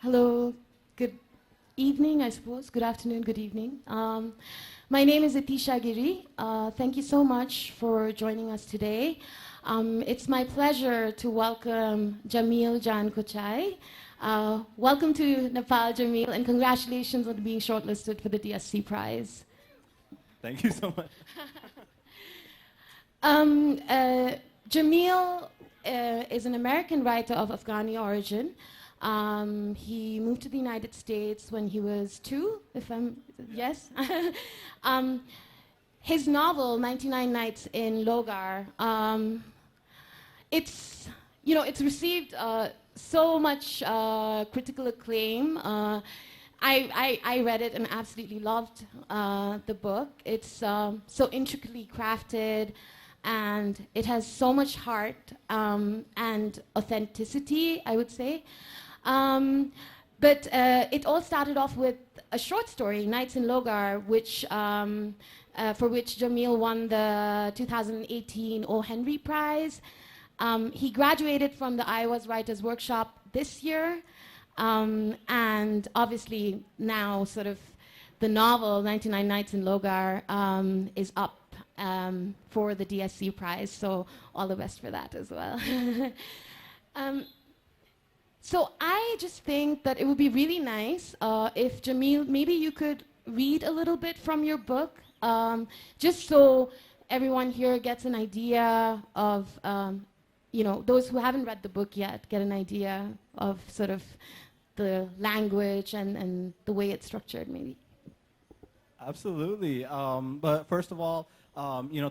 Hello, good evening, I suppose. Good afternoon, good evening. My name is Itisha Giri. Thank you so much for joining us today. It's my pleasure to welcome Jamil Jan Kochai. Welcome to Nepal, Jamil, and congratulations on being shortlisted for the DSC Prize. Thank you so much. Jamil is an American writer of Afghani origin. He moved to the United States when he was 2, if I'm, yes? His novel, 99 Nights in Logar, it's received so much critical acclaim. I read it and absolutely loved the book. It's so intricately crafted, and it has so much heart and authenticity, I would say. But it all started off with a short story, Nights in Logar, for which Jamil won the 2018 O. Henry Prize. He graduated from the Iowa's Writers' Workshop this year, and obviously now sort of the novel, 99 Nights in Logar, is up for the DSC Prize, so all the best for that as well. So I just think that it would be really nice if Jamil, maybe you could read a little bit from your book, just so everyone here gets an idea of, those who haven't read the book yet get an idea of sort of the language and the way it's structured, maybe. Absolutely. But first of all,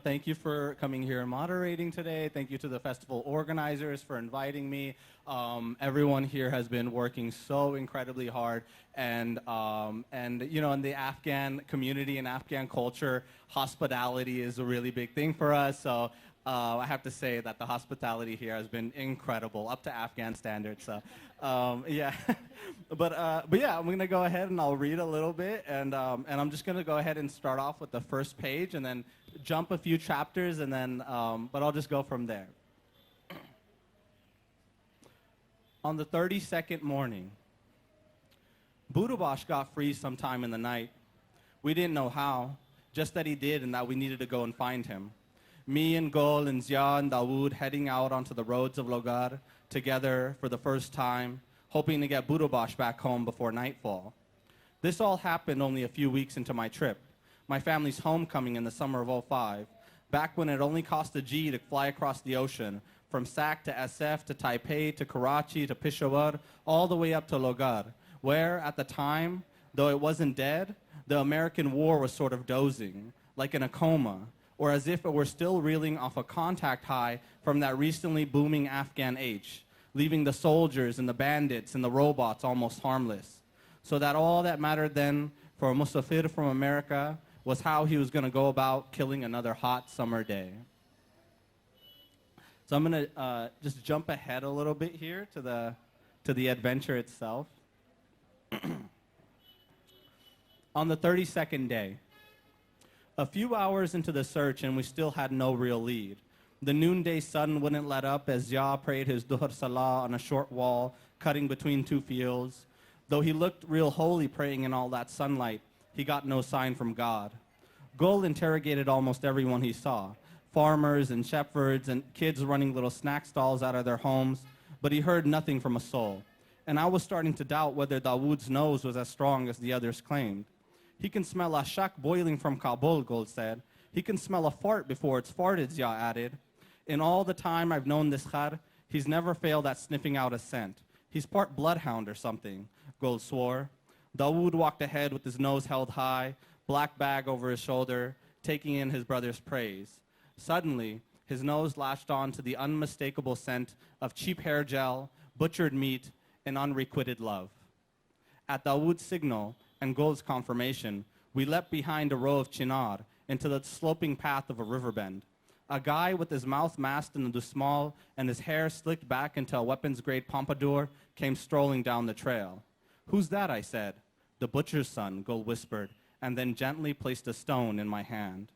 thank you for coming here and moderating today. Thank you to the festival organizers for inviting me. Everyone here has been working so incredibly hard, and in the Afghan community and Afghan culture, hospitality is a really big thing for us. So I have to say that the hospitality here has been incredible, up to Afghan standards. So yeah, but yeah, I'm gonna go ahead and I'll read a little bit, and I'm just gonna go ahead and start off with the first page, and then jump a few chapters, and then but I'll just go from there. On the 32nd morning, Budabash got free sometime in the night. We didn't know how, just that he did and that we needed to go and find him. Me and Gol and Zia and Dawood heading out onto the roads of Logar together for the first time, hoping to get Budabash back home before nightfall. This all happened only a few weeks into my trip, my family's homecoming in the summer of '05, back when it only cost a G to fly across the ocean, from SAC to SF to Taipei to Karachi to Peshawar, all the way up to Logar, where at the time, though it wasn't dead, the American war was sort of dozing, like in a coma, or as if it were still reeling off a contact high from that recently booming Afghan H, leaving the soldiers and the bandits and the robots almost harmless. So that all that mattered then for Musafir from America was how he was going to go about killing another hot summer day. So I'm going to just jump ahead a little bit here to the adventure itself. On the 32nd day, a few hours into the search and we still had no real lead. The noonday sun wouldn't let up as Zia prayed his Duhr Salah on a short wall cutting between two fields. Though he looked real holy praying in all that sunlight, he got no sign from God. Gol interrogated almost everyone he saw, farmers and shepherds and kids running little snack stalls out of their homes, but he heard nothing from a soul. And I was starting to doubt whether Dawood's nose was as strong as the others claimed. He can smell ashak boiling from Kabul, Gol said. He can smell a fart before it's farted, Zia added. In all the time I've known this Khar, he's never failed at sniffing out a scent. He's part bloodhound or something, Gol swore. Dawood walked ahead with his nose held high, black bag over his shoulder, taking in his brother's praise. Suddenly, his nose latched on to the unmistakable scent of cheap hair gel, butchered meat, and unrequited love. At Dawood's signal and Gol's confirmation, we leapt behind a row of chinar into the sloping path of a river bend. A guy with his mouth masked in the dusmal and his hair slicked back into a weapons-grade pompadour came strolling down the trail. "Who's that?" I said. "The butcher's son," Gol whispered, and then gently placed a stone in my hand.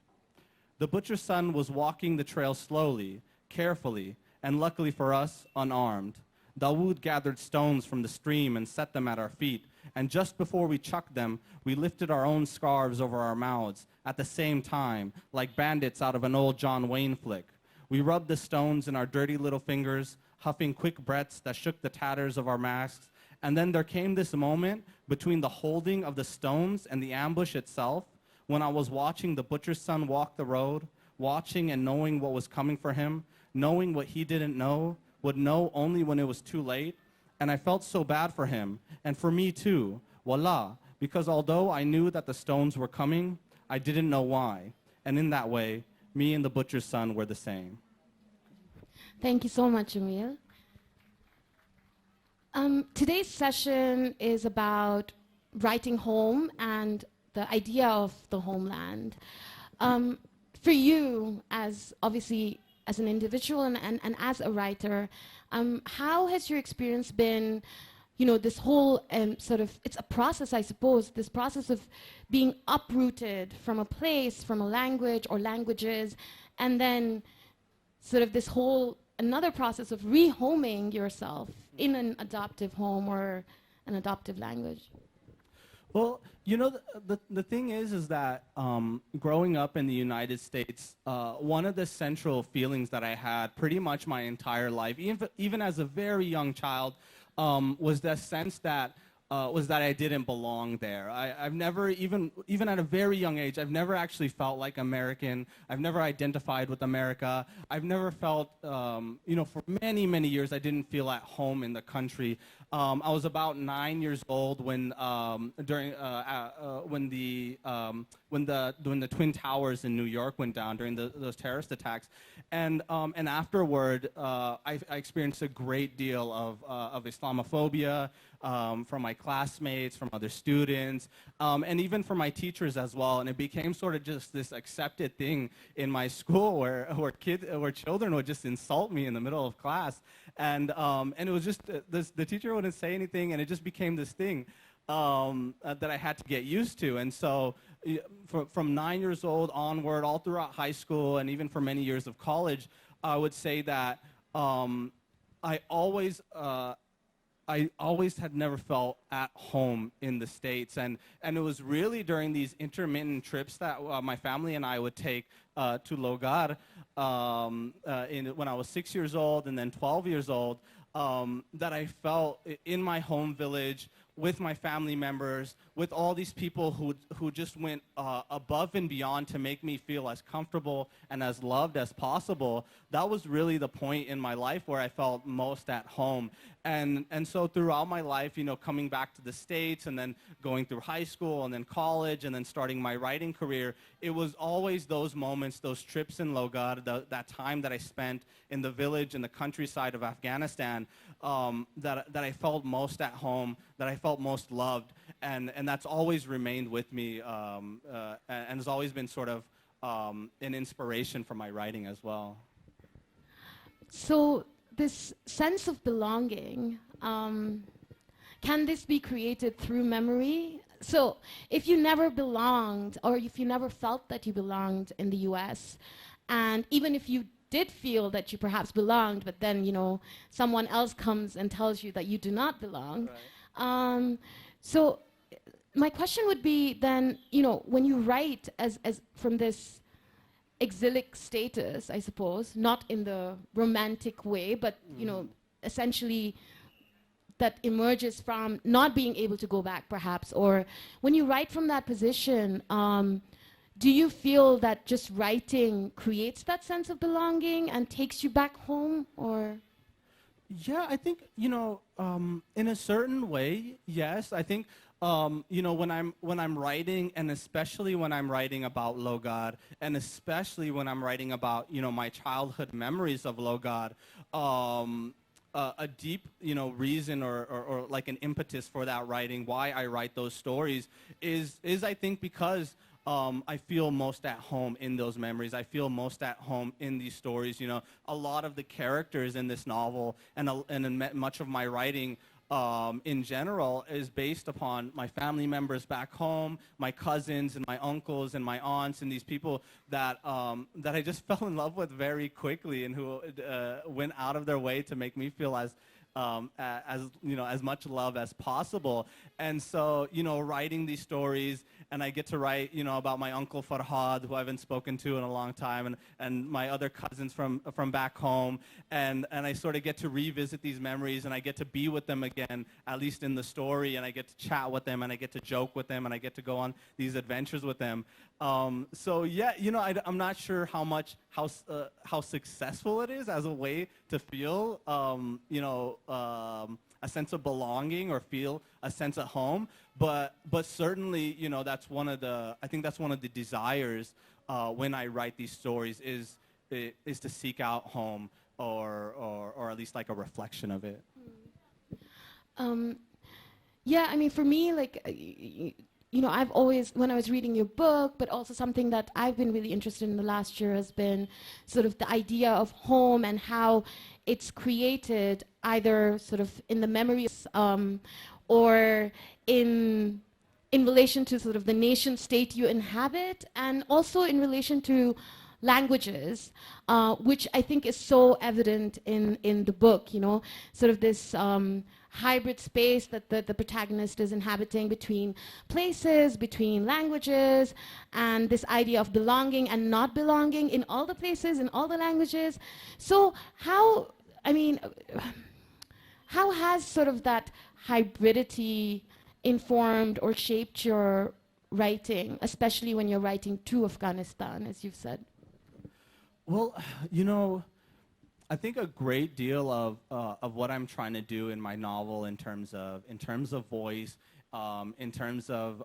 The butcher's son was walking the trail slowly, carefully, and luckily for us, unarmed. Dawood gathered stones from the stream and set them at our feet. And just before we chucked them, we lifted our own scarves over our mouths at the same time, like bandits out of an old John Wayne flick. We rubbed the stones in our dirty little fingers, huffing quick breaths that shook the tatters of our masks. And then there came this moment between the holding of the stones and the ambush itself, when I was watching the butcher's son walk the road, watching and knowing what was coming for him, knowing what he didn't know, would know only when it was too late. And I felt so bad for him, and for me too, wallah, because although I knew that the stones were coming, I didn't know why. And in that way, me and the butcher's son were the same. Thank you so much, Jamil. Today's session is about writing home and the idea of the homeland. For you, as obviously as an individual and as a writer, how has your experience been, you know, this whole sort of, it's a process, I suppose, this process of being uprooted from a place, from a language or languages, and then sort of this whole, another process of rehoming yourself in an adoptive home or an adoptive language? Well, you know, the thing is that growing up in the United States, one of the central feelings that I had pretty much my entire life, even as a very young child, was the sense that I didn't belong there. I've never, even at a very young age, I've never actually felt like American. I've never identified with America. I've never felt, you know, for many, many years, I didn't feel at home in the country. I was about 9 years old when when the Twin Towers in New York went down during those terrorist attacks, and afterward, I experienced a great deal of Islamophobia from my classmates, from other students, and even from my teachers as well. And it became sort of just this accepted thing in my school where children would just insult me in the middle of class, and it was just the teacher wouldn't say anything, and it just became this thing that I had to get used to. And so from 9 years old onward, all throughout high school, and even for many years of college, I would say that I always had never felt at home in the States, and it was really during these intermittent trips that my family and I would take to Logar when I was 6 years old and then 12 years old, that I felt in my home village with my family members, with all these people who just went above and beyond to make me feel as comfortable and as loved as possible. That was really the point in my life where I felt most at home. And so throughout my life, you know, coming back to the States and then going through high school and then college and then starting my writing career, it was always those moments, those trips in Logar, that time that I spent in the village in the countryside of Afghanistan, that I felt most at home, that I felt most loved, and that's always remained with me, and has always been sort of an inspiration for my writing as well. So this sense of belonging, can this be created through memory? So if you never belonged, or if you never felt that you belonged in the US, and even if you did feel that you perhaps belonged, but then, you know, someone else comes and tells you that you do not belong. Right. So my question would be then, you know, when you write as from this exilic status, I suppose, not in the romantic way, but, you know, essentially that emerges from not being able to go back, perhaps, or when you write from that position, do you feel that just writing creates that sense of belonging and takes you back home, or? Yeah, I think, you know, in a certain way, yes. I think, you know, when I'm writing, and especially when I'm writing about Logar, and especially when I'm writing about, you know, my childhood memories of Logar, a deep, you know, reason or like an impetus for that writing, why I write those stories, is I think because I feel most at home in those memories. I feel most at home in these stories. You know, a lot of the characters in this novel and in much of my writing in general is based upon my family members back home, my cousins and my uncles and my aunts, and these people that that I just fell in love with very quickly, and who went out of their way to make me feel as as much love as possible. And so, writing these stories, and I get to write, about my uncle Farhad, who I haven't spoken to in a long time, and my other cousins from back home, and I sort of get to revisit these memories, and I get to be with them again, at least in the story, and I get to chat with them, and I get to joke with them, and I get to go on these adventures with them. So yeah, I'm not sure how successful it is as a way to feel, a sense of belonging or feel a sense of home, but certainly, that's one of the, I think that's one of the desires when I write these stories is to seek out home, or at least like a reflection of it. Yeah, I mean, for me, like, I've always, when I was reading your book, but also something that I've been really interested in the last year has been sort of the idea of home and how it's created either sort of in the memories or in relation to sort of the nation state you inhabit, and also in relation to languages, which I think is so evident in the book, sort of this hybrid space that the protagonist is inhabiting between places, between languages, and this idea of belonging and not belonging in all the places, in all the languages. So how has sort of that hybridity informed or shaped your writing, especially when you're writing to Afghanistan, as you've said? Well, I think a great deal of what I'm trying to do in my novel, in terms of voice, in terms of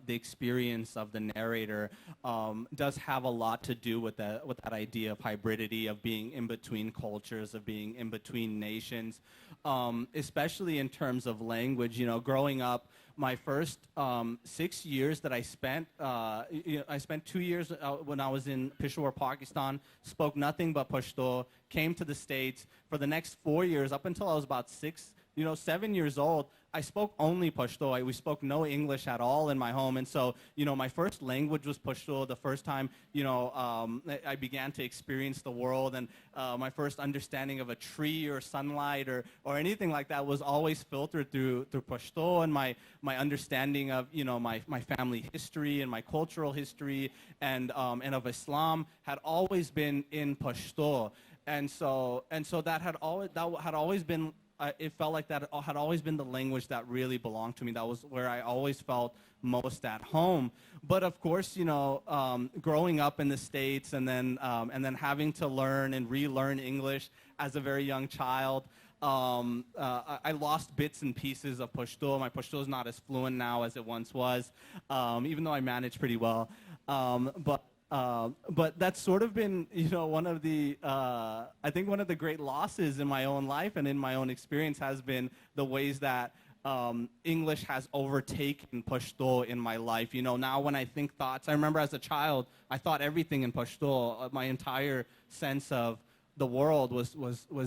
the experience of the narrator, does have a lot to do with that idea of hybridity, of being in between cultures, of being in between nations, especially in terms of language. Growing up, my first 6 years that I spent, I spent 2 years when I was in Peshawar, Pakistan, spoke nothing but Pashto, came to the States. For the next 4 years, up until I was about 7 years old, I spoke only Pashto. We spoke no English at all in my home. And so, my first language was Pashto. The first time, I began to experience the world, and my first understanding of a tree or sunlight or anything like that was always filtered through Pashto, and my understanding of, my family history and my cultural history and of Islam had always been in Pashto. And so that had always been, it felt like that had always been the language that really belonged to me. That was where I always felt most at home. But of course, growing up in the States, and then having to learn and relearn English as a very young child, I lost bits and pieces of Pashto. My Pashto is not as fluent now as it once was, even though I manage pretty well. But that's sort of been, one of the, I think one of the great losses in my own life and in my own experience has been the ways that English has overtaken Pashto in my life. Now when I think thoughts, I remember as a child, I thought everything in Pashto. My entire sense of the world was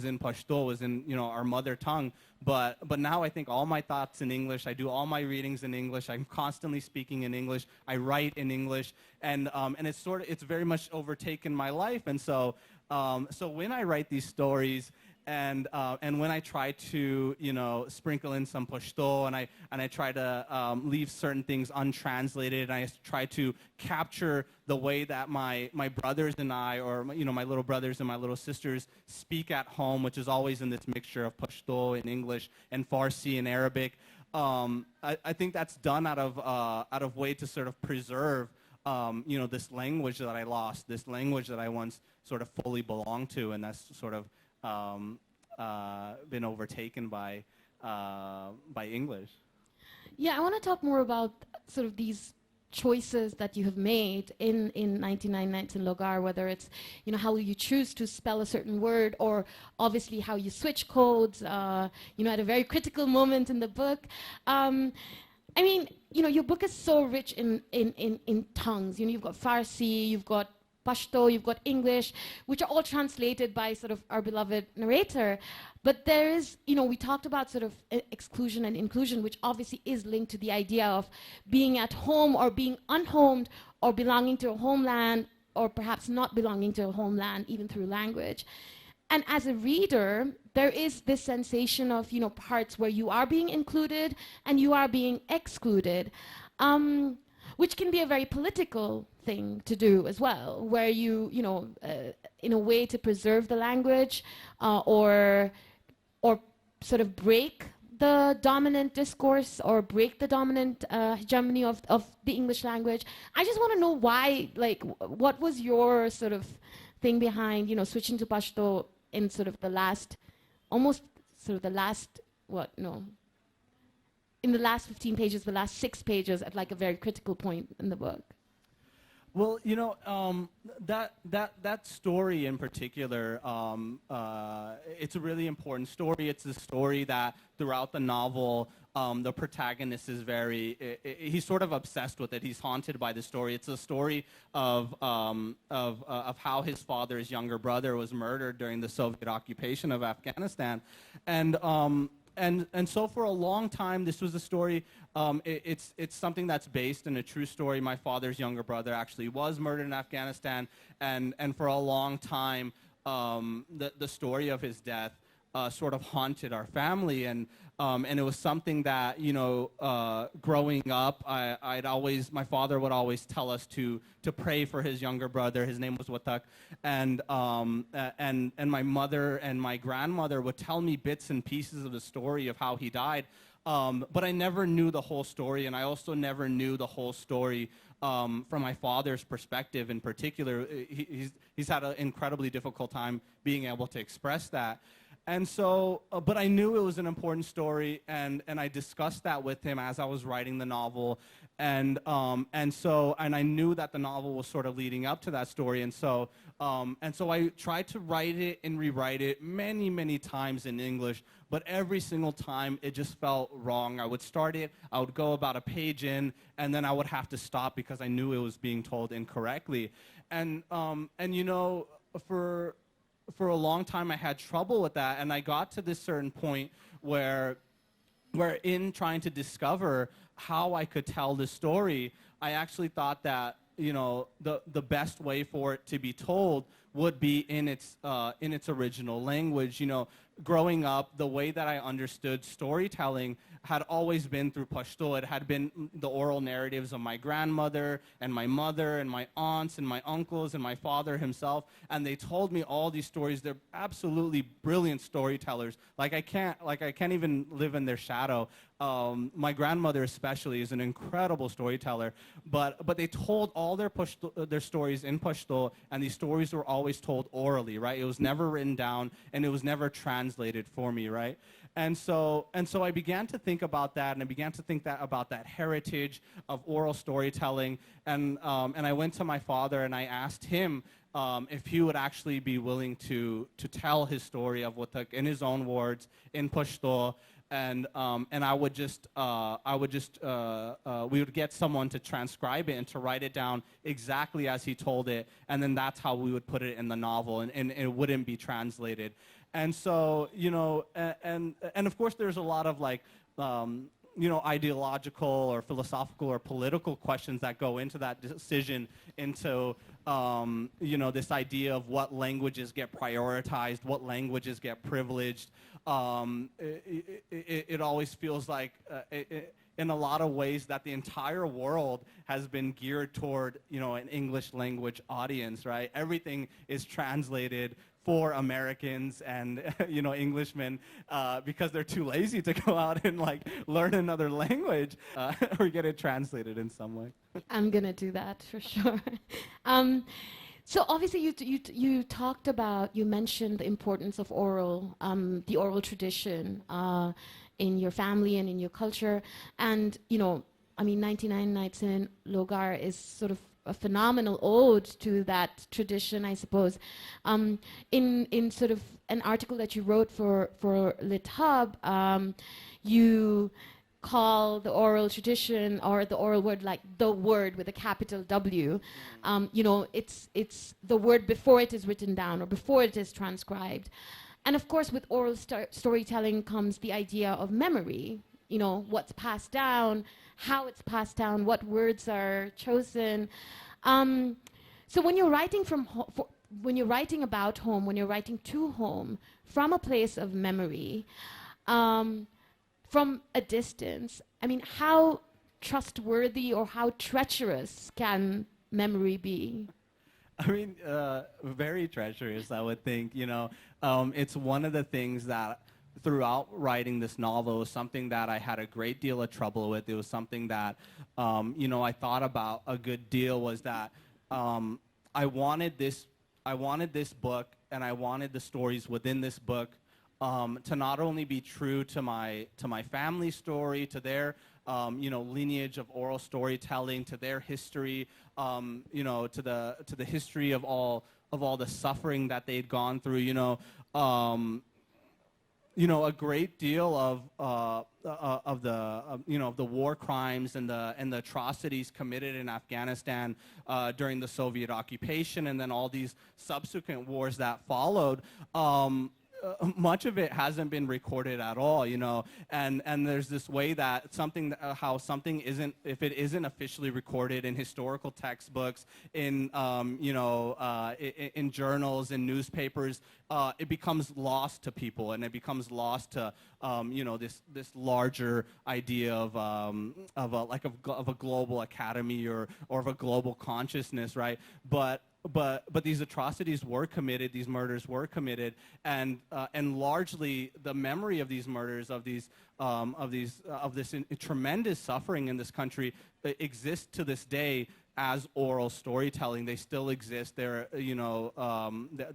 in Pashto, was in, our mother tongue. But now I think all my thoughts in English. I do all my readings in English. I'm constantly speaking in English. I write in English, and it's very much overtaken my life. And so when I write these stories, and when I try to sprinkle in some Pashto, and I try to leave certain things untranslated, and I try to capture the way that my brothers and I, or my little brothers and my little sisters speak at home, which is always in this mixture of Pashto and English and Farsi and Arabic. I think that's done out of way to sort of preserve this language that I lost, this language that I once sort of fully belonged to, and that's sort of been overtaken by English. Yeah, I want to talk more about sort of these choices that you have made in 99 Nights in Logar, whether it's how you choose to spell a certain word, or obviously how you switch codes at a very critical moment in the book. I mean, your book is so rich in tongues. You've got Farsi, you've got Pashto, you've got English, which are all translated by sort of our beloved narrator. But there is, we talked about sort of exclusion and inclusion, which obviously is linked to the idea of being at home or being unhomed or belonging to a homeland or perhaps not belonging to a homeland, even through language. And as a reader, there is this sensation of, parts where you are being included and you are being excluded, which can be a very political thing to do as well, where you, in a way to preserve the language or sort of break the dominant discourse or break the dominant hegemony of the English language. I just want to know why, what was your sort of thing behind, switching to Pashto in sort of the last, in the last 15 pages, the last 6 pages at like a very critical point in the book? Well, that story in particular, it's a really important story. It's a story that throughout the novel, the protagonist is he's sort of obsessed with it. He's haunted by the story. It's a story of how his father's younger brother was murdered during the Soviet occupation of Afghanistan. And so for a long time, this was a story, it's something that's based in a true story. My father's younger brother actually was murdered in Afghanistan, and for a long time, the story of his death sort of haunted our family, and it was something that, growing up, my father would always tell us to pray for his younger brother. His name was Watak, and my mother and my grandmother would tell me bits and pieces of the story of how he died, but I never knew the whole story, and I also never knew the whole story from my father's perspective in particular. He's had an incredibly difficult time being able to express that. And so, but I knew it was an important story, and I discussed that with him as I was writing the novel, and I knew that the novel was sort of leading up to that story, and so I tried to write it and rewrite it many, many times in English, but every single time it just felt wrong. I would start it, I would go about a page in, and then I would have to stop because I knew it was being told incorrectly, and for a long time I had trouble with that, and I got to this certain point where in trying to discover how I could tell this story, I actually thought that the best way for it to be told would be in its original language. Growing up, the way that I understood storytelling had always been through Pashto. It had been the oral narratives of my grandmother and my mother and my aunts and my uncles and my father himself, and they told me all these stories. They're absolutely brilliant storytellers. I can't even live in their shadow. My grandmother especially is an incredible storyteller, but they told all their stories in Pashto, and these stories were always told orally, right? It was never written down, and it was never translated for me, right? And so I began to think about that, and I began to think about that heritage of oral storytelling, and I went to my father and I asked him if he would actually be willing to tell his story of Watak in his own words in Pashto, and we would get someone to transcribe it and to write it down exactly as he told it, and then that's how we would put it in the novel, and it wouldn't be translated. And so, and of course there's a lot of ideological or philosophical or political questions that go into that decision, into this idea of what languages get prioritized, what languages get privileged. It always feels like in a lot of ways that the entire world has been geared toward an English language audience, right? Everything is translated for Americans and Englishmen because they're too lazy to go out and learn another language or get it translated in some way. I'm gonna do that for sure. So obviously you talked about, you mentioned the importance of the oral tradition in your family and in your culture, and 99 Nights in Logar is sort of a phenomenal ode to that tradition, I suppose. In sort of an article that you wrote for Lit Hub, you call the oral tradition or the oral word like the word with a capital W. You know, it's the word before it is written down or before it is transcribed. And of course, with oral storytelling comes the idea of memory. You know, what's passed down, how it's passed down, what words are chosen. So when you're writing when you're writing about home, when you're writing to home, from a place of memory, from a distance, I mean, how trustworthy or how treacherous can memory be? I mean, very treacherous, I would think. You know, it's one of the things that throughout writing this novel was something that I had a great deal of trouble with. It was something that, you know, I thought about a good deal, was that I wanted this book and I wanted the stories within this book to not only be true to my family story, to their you know, lineage of oral storytelling, to their history, you know, to the history of all the suffering that they'd gone through. You know, a great deal of the war crimes and the atrocities committed in Afghanistan during the Soviet occupation, and then all these subsequent wars that followed. Much of it hasn't been recorded at all, you know, and there's this way that how something isn't, if it isn't officially recorded in historical textbooks, in you know, in journals, in newspapers, it becomes lost to people, and it becomes lost to you know, this larger idea of a global academy or of a global consciousness, right? But these atrocities were committed, these murders were committed, and largely the memory of these murders, of this tremendous suffering in this country, exists to this day as oral storytelling. They still exist. They're, you know,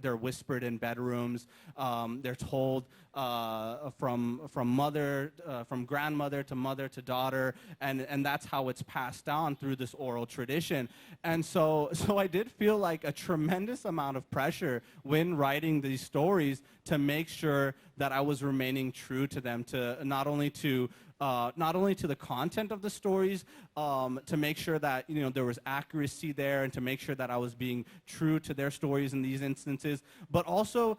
they're whispered in bedrooms. They're told from grandmother to mother to daughter, and that's how it's passed on through this oral tradition. And so I did feel like a tremendous amount of pressure when writing these stories to make sure that I was remaining true to them, to not only to the content of the stories, to make sure that, you know, there was accuracy there, and to make sure that I was being true to their stories in these instances, but also,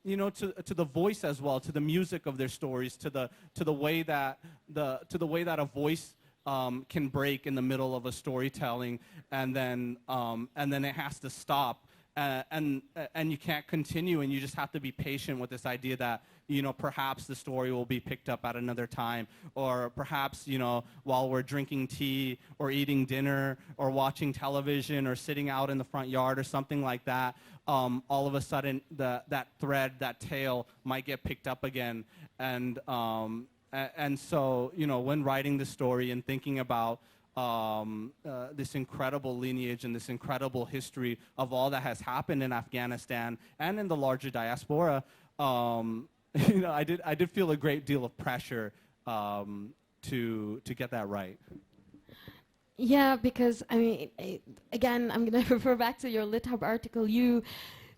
you know, to the voice as well, to the music of their stories, to the way that a voice can break in the middle of a storytelling, and then it has to stop. And you can't continue, and you just have to be patient with this idea that, you know, perhaps the story will be picked up at another time, or perhaps, you know, while we're drinking tea or eating dinner or watching television or sitting out in the front yard or something like that, all of a sudden that thread, that tale might get picked up again. And so, you know, when writing the story and thinking about this incredible lineage and this incredible history of all that has happened in Afghanistan and in the larger diaspora, you know, I did feel a great deal of pressure to get that right. Yeah, because I mean, again, I'm going to refer back to your LitHub article. You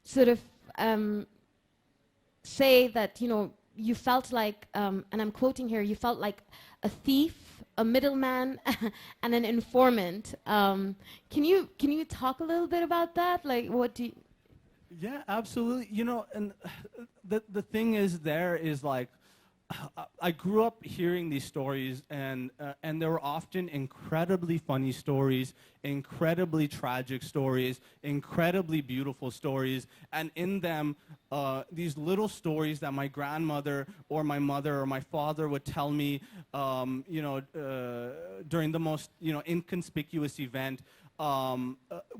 sort of say that, you know, you felt like, and I'm quoting here, you felt like a thief, a middleman, and an informant. Can you talk a little bit about that? Like, what do you... Yeah, absolutely. You know, and the thing is, there is like, I grew up hearing these stories, and they were often incredibly funny stories, incredibly tragic stories, incredibly beautiful stories, and in them, these little stories that my grandmother or my mother or my father would tell me, you know, during the most, you know, inconspicuous event.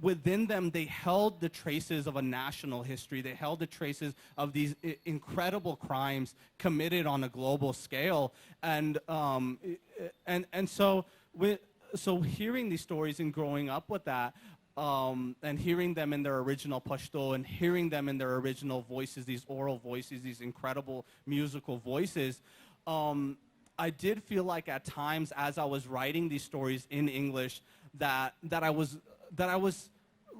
Within them, they held the traces of a national history. They held the traces of these incredible crimes committed on a global scale. And so hearing these stories and growing up with that, and hearing them in their original Pashto, and hearing them in their original voices, these oral voices, these incredible musical voices, I did feel like at times, as I was writing these stories in English, that I was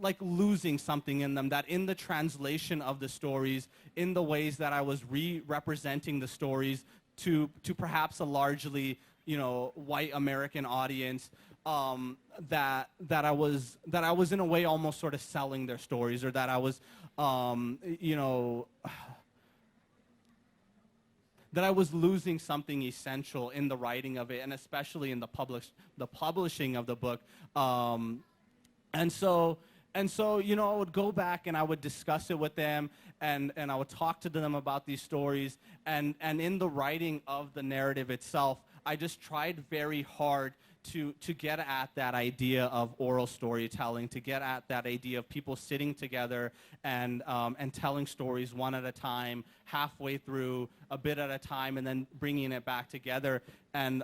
like losing something in them, that in the translation of the stories, in the ways that I was re-representing the stories to perhaps a largely, white American audience, that I was in a way almost sort of selling their stories, or that I was, that I was losing something essential in the writing of it, and especially in the publishing of the book. And so, I would go back and I would discuss it with them, and I would talk to them about these stories. And in the writing of the narrative itself, I just tried very hard to get at that idea of oral storytelling, to get at that idea of people sitting together and telling stories one at a time, halfway through, a bit at a time, and then bringing it back together, and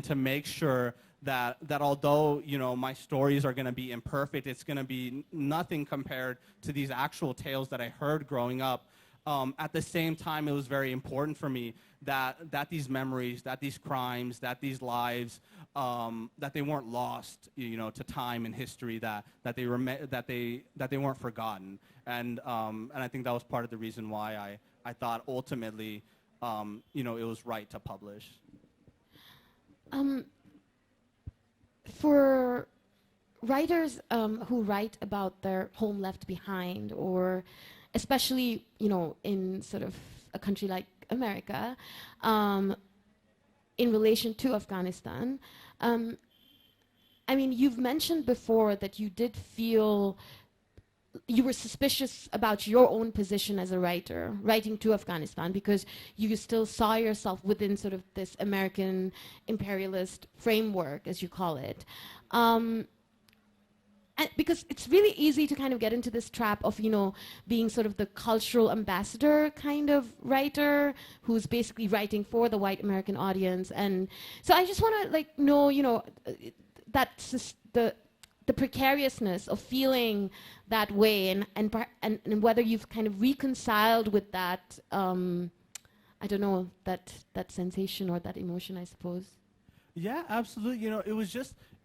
to make sure that although my stories are going to be imperfect, it's going to be nothing compared to these actual tales that I heard growing up. At the same time, it was very important for me that these memories, that these crimes, that these lives, that they weren't lost, to time and history, that they weren't forgotten. And I think that was part of the reason why I thought ultimately, it was right to publish. For writers who write about their home left behind, or especially, in sort of a country like America, in relation to Afghanistan, I mean, you've mentioned before that you did feel you were suspicious about your own position as a writer, writing to Afghanistan, because you still saw yourself within sort of this American imperialist framework, as you call it. And because it's really easy to kind of get into this trap of, being sort of the cultural ambassador kind of writer who's basically writing for the white American audience. And so I just want to know, that's just the precariousness of feeling that way, and whether you've kind of reconciled with that, I don't know, that sensation or that emotion, I suppose. Yeah, absolutely.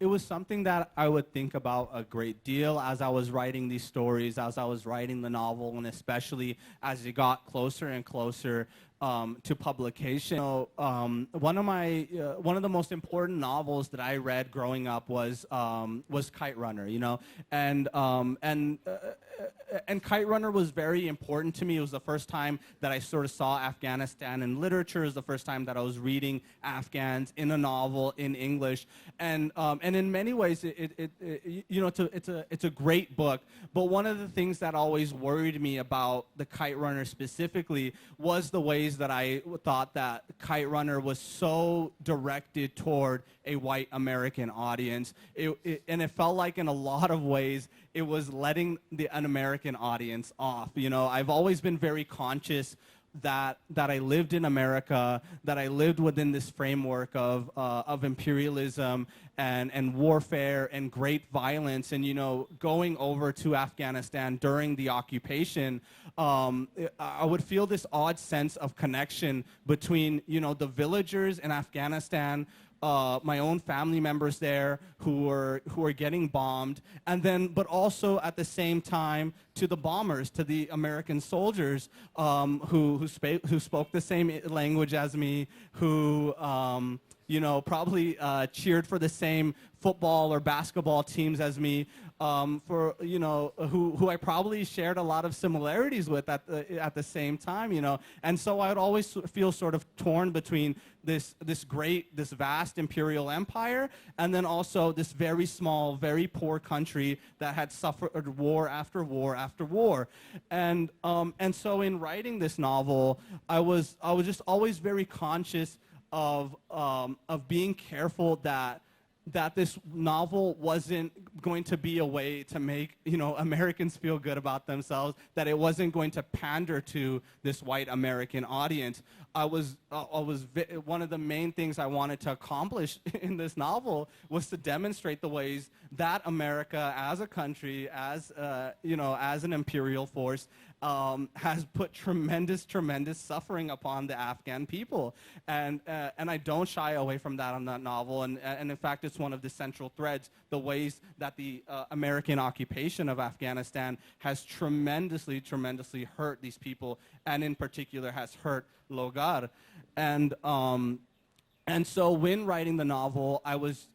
It was something that I would think about a great deal as I was writing these stories, as I was writing the novel, and especially as it got closer and closer to publication. One of the most important novels that I read growing up was Kite Runner. And Kite Runner was very important to me. It was the first time that I sort of saw Afghanistan in literature. It was the first time that I was reading Afghans in a novel in English. And in many ways, it's a great book. But one of the things that always worried me about the Kite Runner specifically was the ways that I thought that Kite Runner was so directed toward a white American audience. And it felt like in a lot of ways it was letting an American audience off. I've always been very conscious that I lived in America, that I lived within this framework of imperialism and warfare and great violence. And going over to Afghanistan during the occupation, I would feel this odd sense of connection between the villagers in Afghanistan, my own family members there who are getting bombed, but also at the same time to the bombers, to the American soldiers who spoke the same language as me, who probably cheered for the same football or basketball teams as me, who I probably shared a lot of similarities with at the same time, and so I would always feel sort of torn between this vast imperial empire, and then also this very small, very poor country that had suffered war after war after war, and so in writing this novel, I was just always very conscious of being careful that this novel wasn't going to be a way to make Americans feel good about themselves, that it wasn't going to pander to this white American audience. One of the main things I wanted to accomplish in this novel was to demonstrate the ways that America as a country, as an imperial force, has put tremendous suffering upon the Afghan people, and I don't shy away from that on that novel, and in fact it's one of the central threads, the ways that the American occupation of Afghanistan has tremendously hurt these people, and in particular has hurt Logar, and And so when writing the novel, I was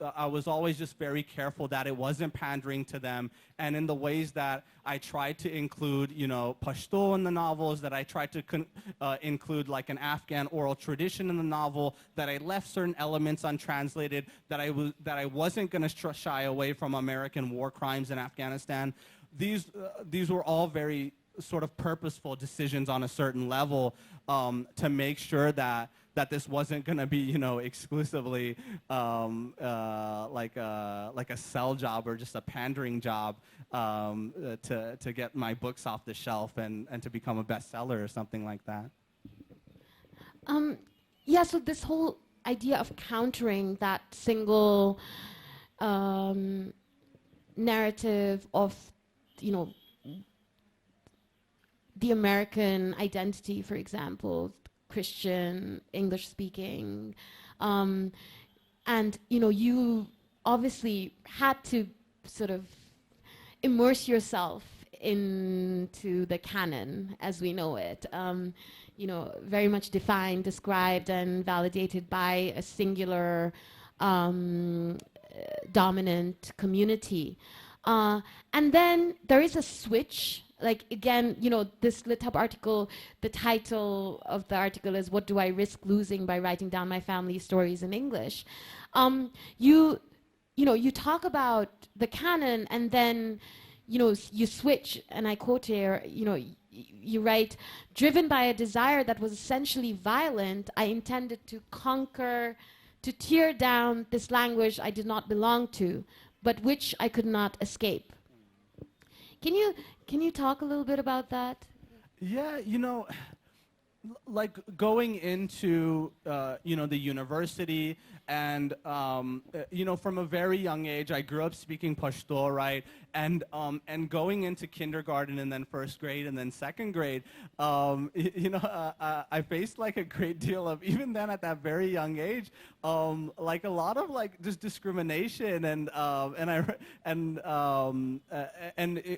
always just very careful that it wasn't pandering to them, and in the ways that I tried to include, you know, Pashto in the novels, that I tried to include like an Afghan oral tradition in the novel, that I left certain elements untranslated, that I wasn't going to shy away from American war crimes in Afghanistan. These were all very sort of purposeful decisions on a certain level, to make sure that this wasn't going to be, you know, exclusively like a sell job or just a pandering job, to get my books off the shelf and to become a bestseller or something like that. Yeah, so this whole idea of countering that single narrative of, you know, the American identity, for example, Christian, English speaking, and you know, you obviously had to sort of immerse yourself into the canon as we know it, you know, very much defined, described, and validated by a singular dominant community. And then there is a switch. Like, again, you know, this lit up article, the title of the article is "What Do I Risk Losing by Writing Down My Family Stories in English?" You know, you talk about the canon, and then, you know, you switch, and I quote here, you know, you write, "Driven by a desire that was essentially violent, I intended to conquer, to tear down this language I did not belong to, but which I could not escape." Can you talk a little bit about that? Yeah, you know, like going into you know, the university, and you know, from a very young age, I grew up speaking Pashto, right? And going into kindergarten, and then first grade, and then second grade, you know, I faced like a great deal of, even then at that very young age, like a lot of like just discrimination, and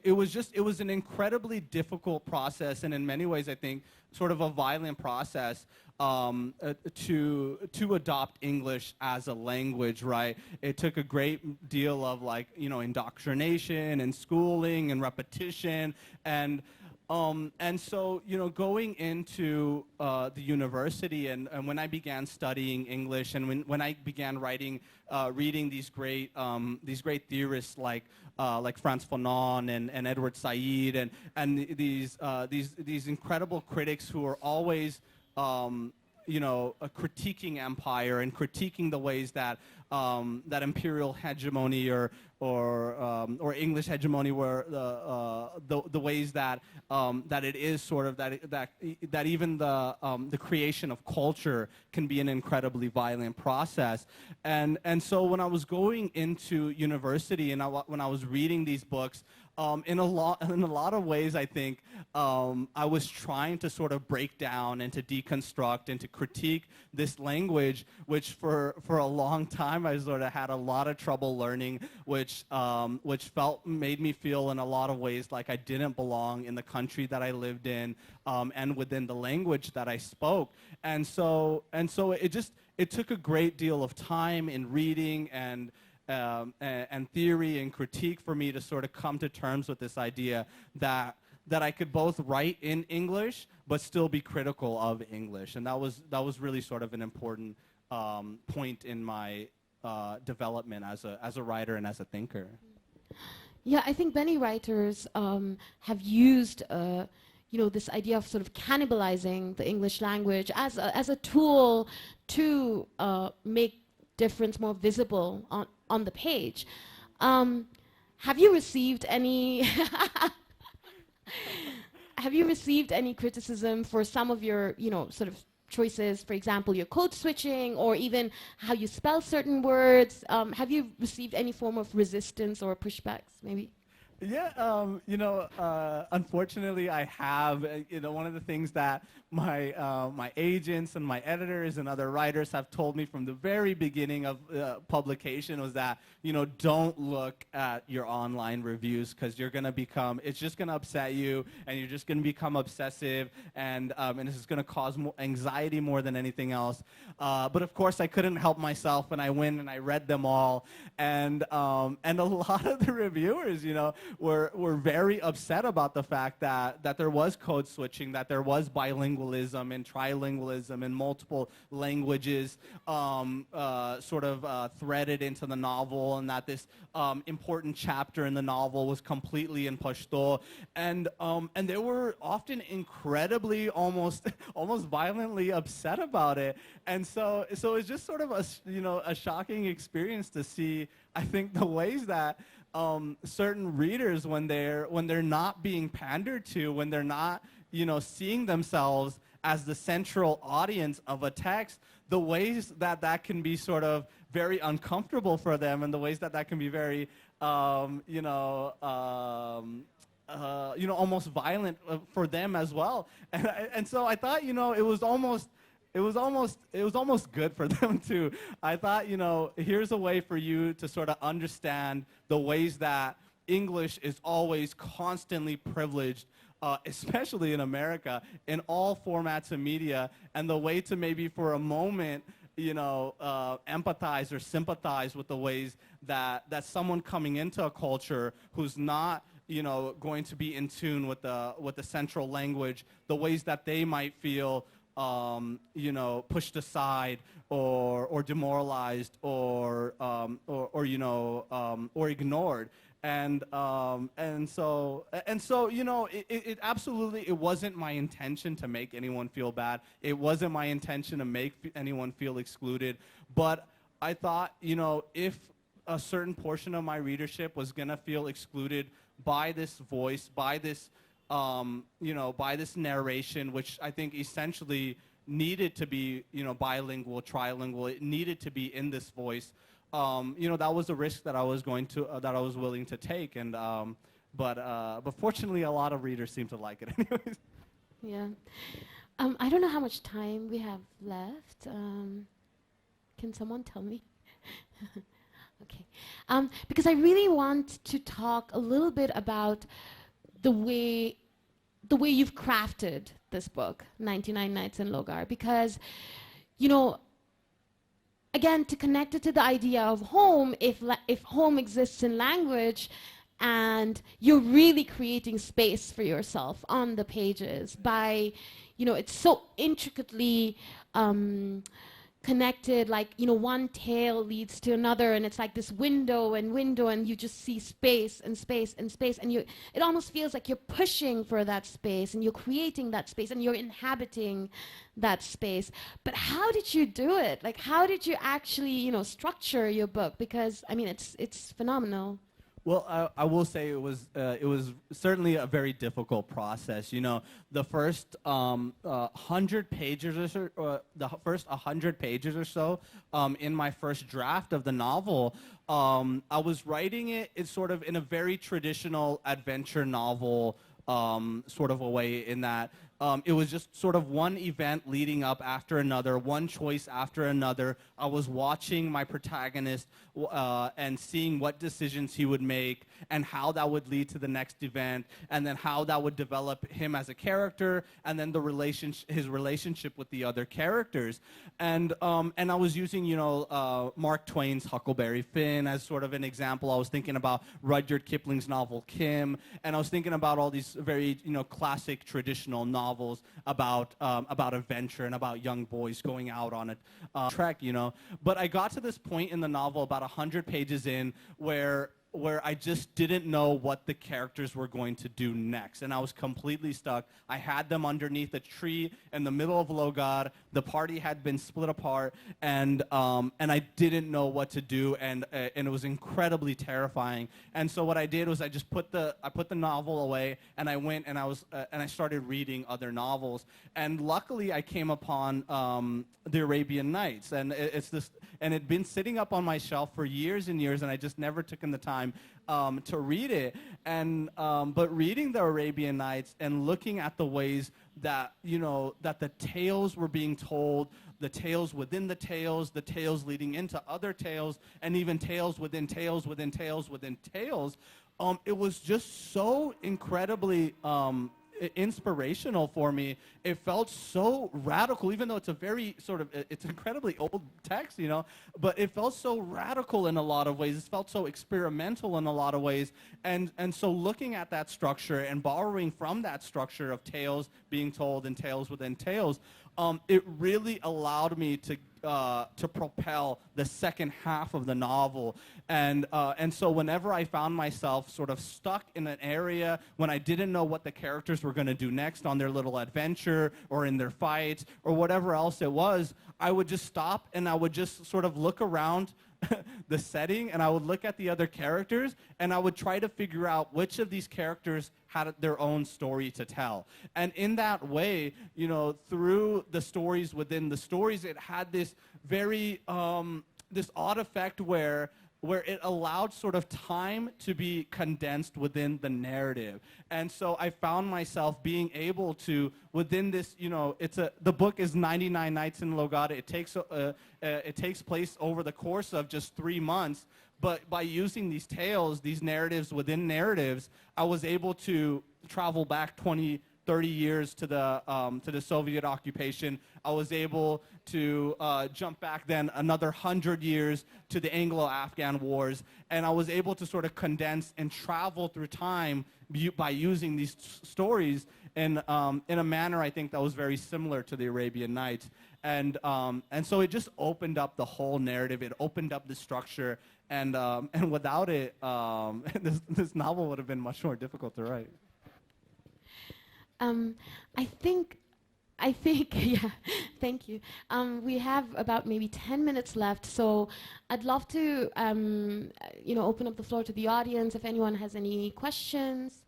it was an incredibly difficult process, and in many ways, I think, sort of a violent process, to adopt English as a language, right? It took a great deal of, like, you know, indoctrination and schooling and repetition, and so, you know, going into the university, and when I began studying English, and when I began reading these great theorists like Frantz Fanon and Edward Said, and these incredible critics who are always you know, critiquing empire and critiquing the ways that that imperial hegemony or English hegemony were the ways that that it is sort of that even the creation of culture can be an incredibly violent process, and so when I was going into university, and when I was reading these books, in a lot of ways, I think I was trying to sort of break down and to deconstruct and to critique this language, which for a long time I sort of had a lot of trouble learning, which made me feel in a lot of ways like I didn't belong in the country that I lived in, and within the language that I spoke, and so it took a great deal of time in reading and theory and critique for me to sort of come to terms with this idea that I could both write in English but still be critical of English, and that was really sort of an important point in my development as a writer and as a thinker. Yeah, I think many writers have used you know, this idea of sort of cannibalizing the English language as a tool to make difference more visible on the page. Have you received any have you received any criticism for some of your, you know, sort of choices, for example, your code switching, or even how you spell certain words? Have you received any form of resistance or pushbacks, maybe? Yeah, unfortunately, I have. One of the things that my agents and my editors and other writers have told me from the very beginning of publication was that don't look at your online reviews because you're gonna become. It's just gonna upset you, and you're just gonna become obsessive, and this is gonna cause more anxiety more than anything else. But of course, I couldn't help myself, and I went and I read them all, and a lot of the reviewers, were very upset about the fact that there was code switching, that there was bilingualism and trilingualism and multiple languages threaded into the novel, and that this important chapter in the novel was completely in Pashto, and they were often incredibly, almost violently upset about it, and so it's just sort of a shocking experience to see. I think the ways that certain readers, when they're not being pandered to, when they're not seeing themselves as the central audience of a text, the ways that can be sort of very uncomfortable for them, and the ways that can be very almost violent for them as well. And so I thought it was almost good for them too. I thought, here's a way for you to sort of understand the ways that English is always constantly privileged, especially in America, in all formats of media, and the way to maybe for a moment, empathize or sympathize with the ways that someone coming into a culture who's not going to be in tune with the central language, the ways that they might feel pushed aside or demoralized or ignored. And so it absolutely, it wasn't my intention to make anyone feel bad. It wasn't my intention to make anyone feel excluded. But I thought, if a certain portion of my readership was gonna feel excluded by this voice, by this by this narration, which I think essentially needed to be, bilingual, trilingual. It needed to be in this voice. That was a risk that I was willing to take, and but fortunately, a lot of readers seem to like it, anyways. Yeah. I don't know how much time we have left. Can someone tell me? Okay. Because I really want to talk a little bit about the way you've crafted this book, 99 Nights in Logar, because, again, to connect it to the idea of home, if home exists in language, and you're really creating space for yourself on the pages by, it's so intricately connected, like, one tale leads to another, and it's like this window, and you just see space and space and space, and it almost feels like you're pushing for that space, and you're creating that space, and you're inhabiting that space. But how did you do it? Like, how did you actually, structure your book? Because, I mean, it's phenomenal. Well, I will say it was certainly a very difficult process. The first 100 pages or so, in my first draft of the novel, I was writing it's sort of in a very traditional adventure novel sort of a way, in that it was just sort of one event leading up after another, one choice after another. I was watching my protagonist and seeing what decisions he would make and how that would lead to the next event, and then how that would develop him as a character, and then his relationship with the other characters. And I was using, Mark Twain's Huckleberry Finn as sort of an example. I was thinking about Rudyard Kipling's novel Kim, and I was thinking about all these very, classic traditional novels about adventure and about young boys going out on a trek, But I got to this point in the novel about 100 pages in where I just didn't know what the characters were going to do next, and I was completely stuck. I had them underneath a tree in the middle of Logar. The party had been split apart, and I didn't know what to do, and it was incredibly terrifying. And so what I did was I just put the novel away, and I went and I started reading other novels. And luckily, I came upon the Arabian Nights, and it'd been sitting up on my shelf for years and years, and I just never took in the time time to read it. And but reading the Arabian Nights and looking at the ways that, you know, that the tales were being told, the tales within the tales leading into other tales, and even tales within tales within tales within tales, it was just so incredibly inspirational for me. It felt so radical, even though it's a very sort of, it's incredibly old text, you know, but it felt so radical in a lot of ways. It felt so experimental in a lot of ways. And so looking at that structure and borrowing from that structure of tales being told and tales within tales, it really allowed me to propel the second half of the novel. And so whenever I found myself sort of stuck in an area when I didn't know what the characters were going to do next on their little adventure or in their fights or whatever else it was, I would just stop and I would just sort of look around the setting, and I would look at the other characters, and I would try to figure out which of these characters had their own story to tell. And in that way, you know, through the stories within the stories, it had this very, this odd effect where it allowed sort of time to be condensed within the narrative. And so I found myself being able to, within this, you know, the book is 99 Nights in Logar. It takes place over the course of just 3 months. But by using these tales, these narratives within narratives, I was able to travel back 20, 30 years to the Soviet occupation. I was able to jump back then another 100 years to the Anglo-Afghan wars, and I was able to sort of condense and travel through time by using these stories in a manner I think that was very similar to the Arabian Nights. And so it just opened up the whole narrative. It opened up the structure, and without it, this novel would have been much more difficult to write. I think, yeah, thank you. We have about maybe 10 minutes left, so I'd love to, you know, open up the floor to the audience if anyone has any questions.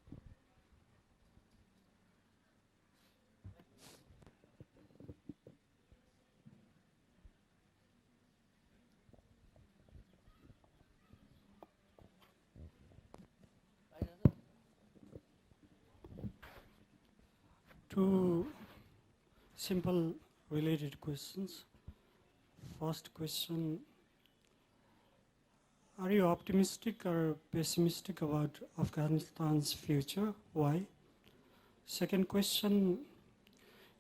Two simple related questions. First question, are you optimistic or pessimistic about Afghanistan's future? Why? Second question,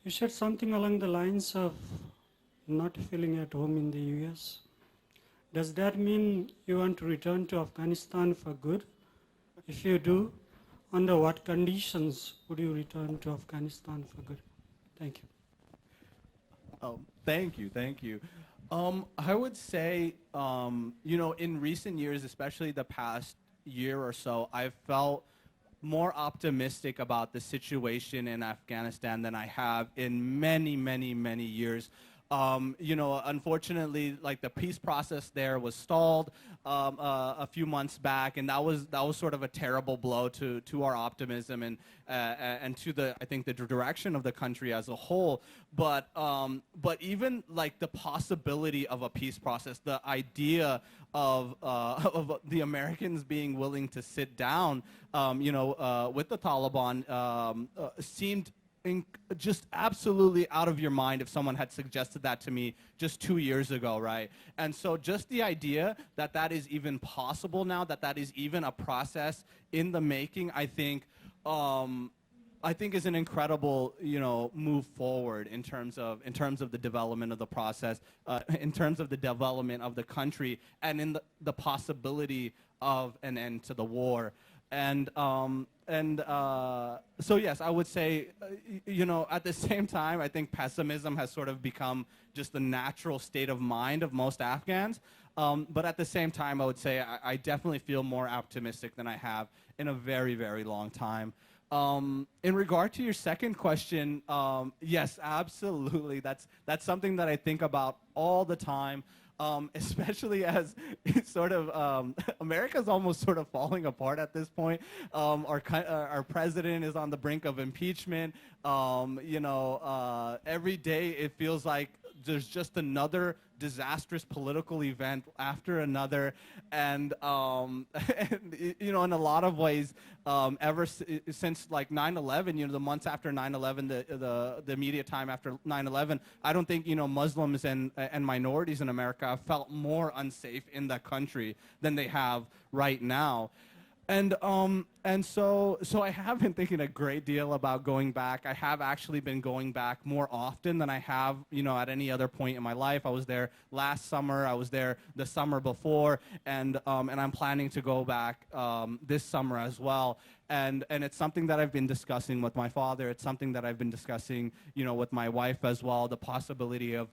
you said something along the lines of not feeling at home in the US. Does that mean you want to return to Afghanistan for good? If you do, under what conditions would you return to Afghanistan for good? Thank you. Thank you. I would say, you know, in recent years, especially the past year or so, I've felt more optimistic about the situation in Afghanistan than I have in many, many, many years. You know, unfortunately, like the peace process there was stalled a few months back, and that was sort of a terrible blow to our optimism and to I think the direction of the country as a whole. But even like the possibility of a peace process, the idea of the Americans being willing to sit down, you know, with the Taliban seemed just absolutely out of your mind if someone had suggested that to me just 2 years ago, right? And so just the idea that that is even possible now, that is even a process in the making, I think is an incredible, you know, move forward in terms of the development of the process, in terms of the development of the country, and in the possibility of an end to the war. And so yes, I would say, you know, at the same time, I think pessimism has sort of become just the natural state of mind of most Afghans. But at the same time, I would say I definitely feel more optimistic than I have in a very, very long time. In regard to your second question, yes, absolutely. That's something that I think about all the time. Especially as it's sort of America's almost sort of falling apart at this point. Our president is on the brink of impeachment. You know, every day it feels like there's just another disastrous political event after another, and, and you know, in a lot of ways, since like 9/11, you know, the months after 9/11, the immediate time after 9/11, I don't think, you know, Muslims and minorities in America have felt more unsafe in that country than they have right now. And so I have been thinking a great deal about going back. I have actually been going back more often than I have, you know, at any other point in my life. I was there last summer. I was there the summer before, and I'm planning to go back this summer as well. And it's something that I've been discussing with my father. It's something that I've been discussing, you know, with my wife as well. The possibility of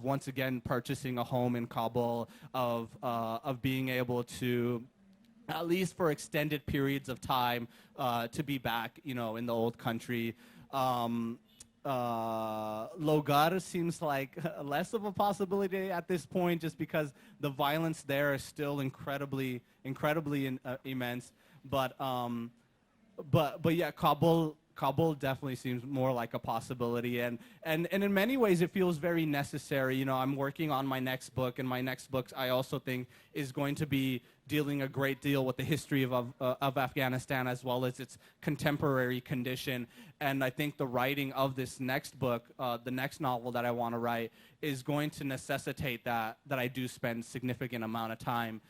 once again purchasing a home in Kabul, of being able to, at least for extended periods of time, to be back, you know, in the old country. Logar seems like less of a possibility at this point, just because the violence there is still incredibly immense. But yeah, Kabul definitely seems more like a possibility, and in many ways it feels very necessary. You know, I'm working on my next book, and my next book I also think is going to be dealing a great deal with the history of Afghanistan as well as its contemporary condition. And I think the writing of this next book, the next novel that I want to write, is going to necessitate that I do spend significant amount of time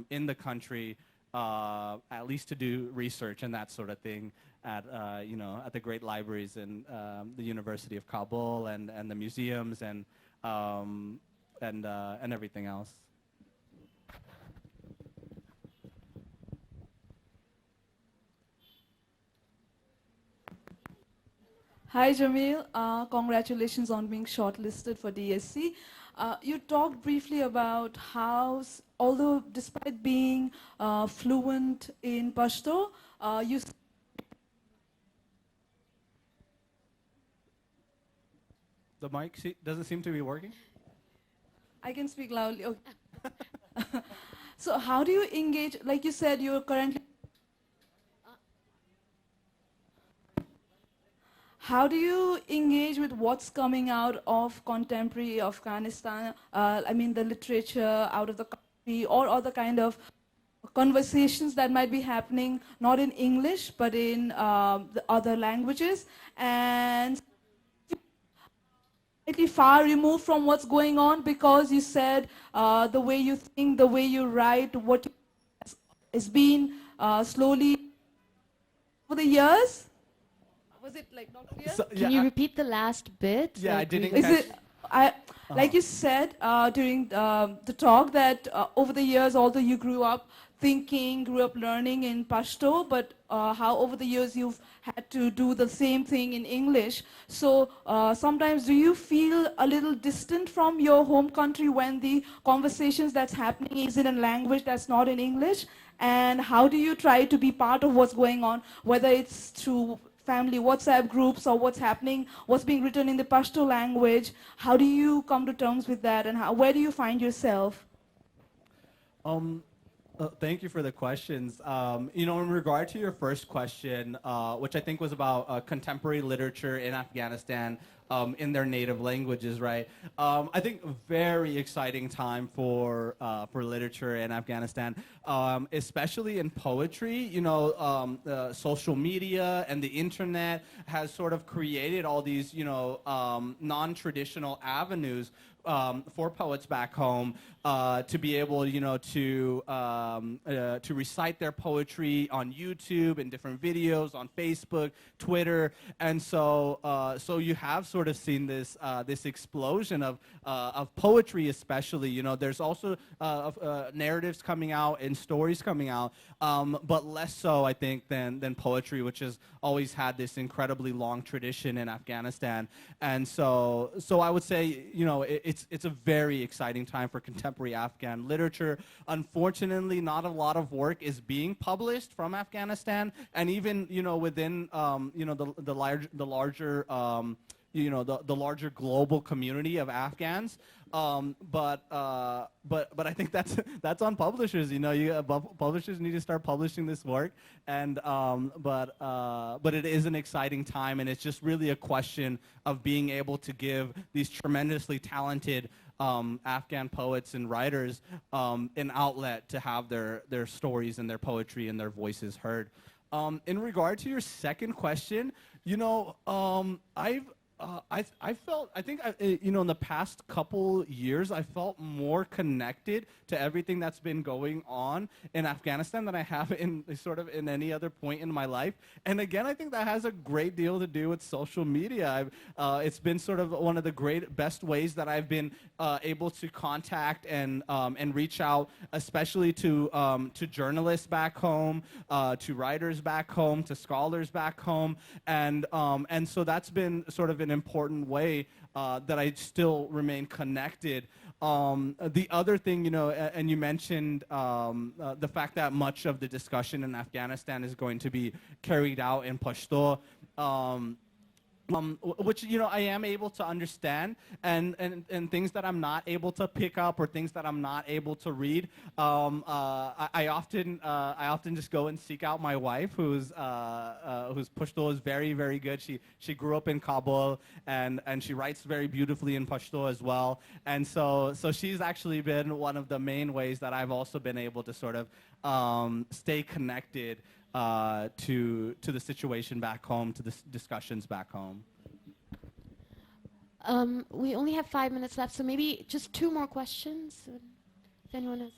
in the country, at least to do research and that sort of thing at you know, at the great libraries and the University of Kabul and the museums and everything else. Hi, Jamil. Congratulations on being shortlisted for DSC. You talked briefly about how, although despite being fluent in Pashto, you... The mic doesn't seem to be working? I can speak loudly. Okay. So how do you engage, like you said, you're currently... How do you engage with what's coming out of contemporary Afghanistan, I mean the literature out of the country, or other kind of conversations that might be happening, not in English, but in the other languages, and slightly far removed from what's going on, because you said the way you think, the way you write, what has been slowly over the years? Was it like not clear? So, Can you repeat the last bit? Yeah, like, I didn't Is catch. it, like you said during the talk that over the years, although you grew up thinking, grew up learning in Pashto, but how over the years you've had to do the same thing in English. So sometimes do you feel a little distant from your home country when the conversations that's happening is in a language that's not in English? And how do you try to be part of what's going on, whether it's through family WhatsApp groups or what's happening, what's being written in the Pashto language? How do you come to terms with that, and where do you find yourself? Thank you for the questions. You know, in regard to your first question, which I think was about contemporary literature in Afghanistan in their native languages, right? I think a very exciting time for literature in Afghanistan, especially in poetry. You know, social media and the internet has sort of created all these, you know, non-traditional avenues for poets back home to be able, you know, to recite their poetry on YouTube and different videos on Facebook, Twitter, and so you have sort of seen this this explosion of poetry, especially. You know, there's also narratives coming out and stories coming out, but less so, I think, than poetry, which has always had this incredibly long tradition in Afghanistan. And so I would say, you know, it's a very exciting time for contemporary Afghan literature. Unfortunately, not a lot of work is being published from Afghanistan, and even, you know, within you know, the larger the larger global community of Afghans. But I think that's on publishers. Publishers need to start publishing this work, and but it is an exciting time, and it's just really a question of being able to give these tremendously talented Afghan poets and writers an outlet to have their stories and their poetry and their voices heard. In regard to your second question, I think in the past couple years, I felt more connected to everything that's been going on in Afghanistan than I have in any other point in my life. And again, I think that has a great deal to do with social media. It's been sort of one of the best ways that I've been able to contact and reach out, especially to journalists back home, to writers back home, to scholars back home, and so that's been sort of an important way that I still remain connected. The other thing, and you mentioned the fact that much of the discussion in Afghanistan is going to be carried out in Pashto. Which I am able to understand, and things that I'm not able to pick up or things that I'm not able to read, I often just go and seek out my wife, whose Pashto is very, very good. She grew up in Kabul, and she writes very beautifully in Pashto as well, and so she's actually been one of the main ways that I've also been able to sort of stay connected to the situation back home, to the discussions back home. We only have 5 minutes left, so maybe just 2 more questions. If anyone has.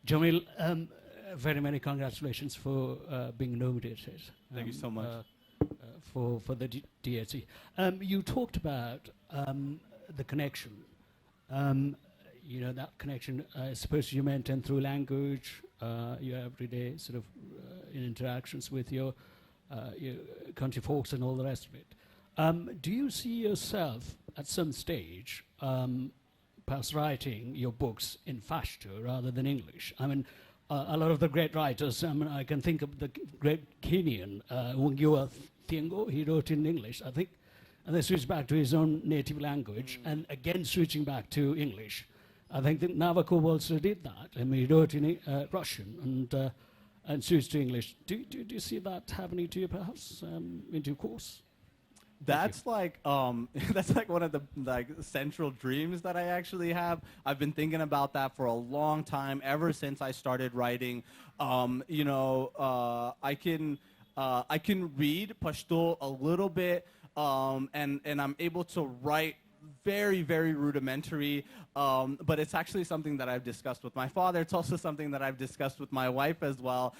Jamil, very many congratulations for being nominated. Thank you so much. For the DSC. You talked about the connection. That connection, I suppose you maintain through language, your everyday sort of interactions with your country folks and all the rest of it. Do you see yourself at some stage perhaps writing your books in Pashto rather than English? I mean, a lot of the great writers, I can think of the great Kenyan, Wungiwa Thiong'o, he wrote in English, I think, and then switched back to his own native language, and again switching back to English. I think that Nabokov also did that. I mean, he wrote in Russian and switched to English. Do you see that happening to you, perhaps, in due course? That's like that's like one of the central dreams that I actually have. I've been thinking about that for a long time, ever since I started writing. I can read Pashto a little bit, and I'm able to write very, very rudimentary, but it's actually something that I've discussed with my father. It's also something that I've discussed with my wife as well.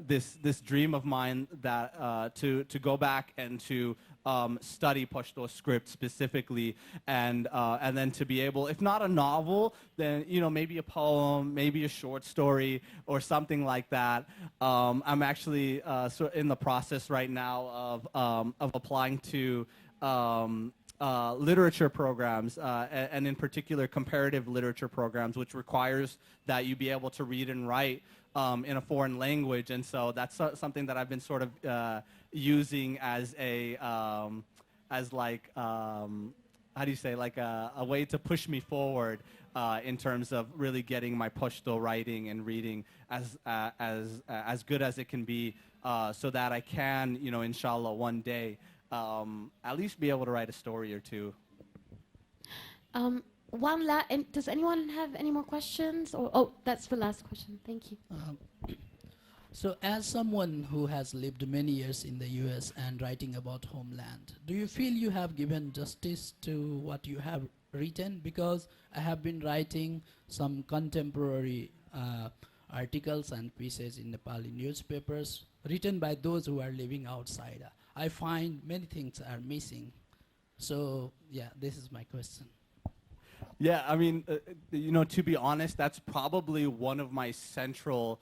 This dream of mine that to go back and to study Pashto script specifically, and then to be able, if not a novel, then maybe a poem, maybe a short story, or something like that. I'm actually in the process right now of applying to literature programs, and in particular comparative literature programs, which requires that you be able to read and write in a foreign language. And so that's something that I've been sort of using as a how do you say, like a way to push me forward in terms of really getting my Pashto writing and reading as good as it can be, so that I can, inshallah, one day at least be able to write a story or two. Does anyone have any more questions? Oh, that's the last question. Thank you. So as someone who has lived many years in the US and writing about Homeland, do you feel you have given justice to what you have written? Because I have been writing some contemporary articles and pieces in Nepali newspapers written by those who are living outside. I find many things are missing. So yeah, this is my question. Yeah, I mean, to be honest, that's probably one of my central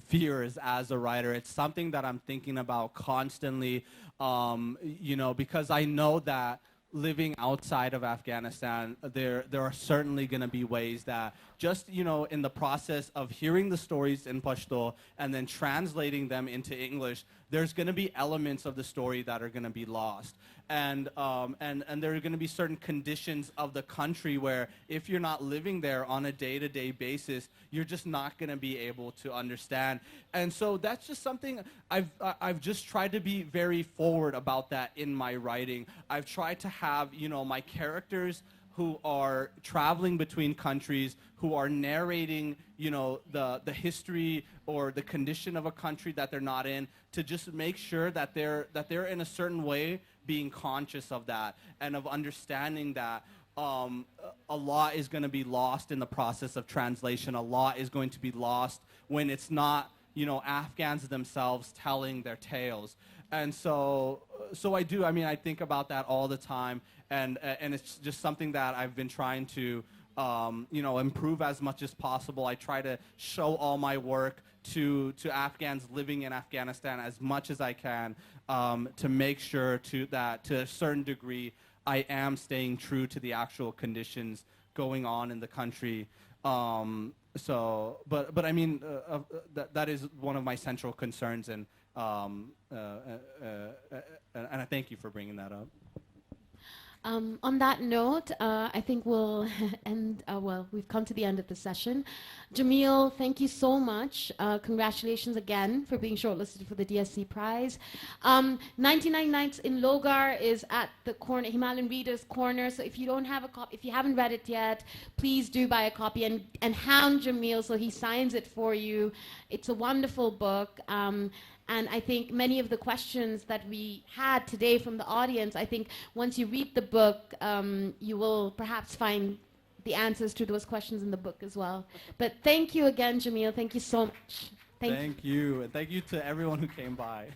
fears as a writer. It's something that I'm thinking about constantly, because I know that living outside of Afghanistan, there are certainly going to be ways that just, in the process of hearing the stories in Pashto and then translating them into English, there's going to be elements of the story that are going to be lost. And there are going to be certain conditions of the country where if you're not living there on a day-to-day basis, you're just not going to be able to understand. And so that's just something I've just tried to be very forward about that in my writing. I've tried to have, my characters who are traveling between countries, who are narrating, the history or the condition of a country that they're not in, to just make sure that they're in a certain way being conscious of that and of understanding that a lot is going to be lost in the process of translation. A lot is going to be lost when it's not, Afghans themselves telling their tales. And so I do. I mean, I think about that all the time, and it's just something that I've been trying to, improve as much as possible. I try to show all my work to Afghans living in Afghanistan as much as I can, to make sure that to a certain degree I am staying true to the actual conditions going on in the country. But I mean, that is one of my central concerns, and I thank you for bringing that up. On that note, I think we'll end, we've come to the end of the session. Jamil, thank you so much. Congratulations again for being shortlisted for the DSC Prize. 99 Nights in Logar is at the corner, Himalayan Readers Corner, so if you don't have a copy, if you haven't read it yet, please do buy a copy and hound Jamil so he signs it for you. It's a wonderful book. And I think many of the questions that we had today from the audience, I think once you read the book, you will perhaps find the answers to those questions in the book as well. But thank you again, Jamil. Thank you so much. Thank you. And thank you to everyone who came by.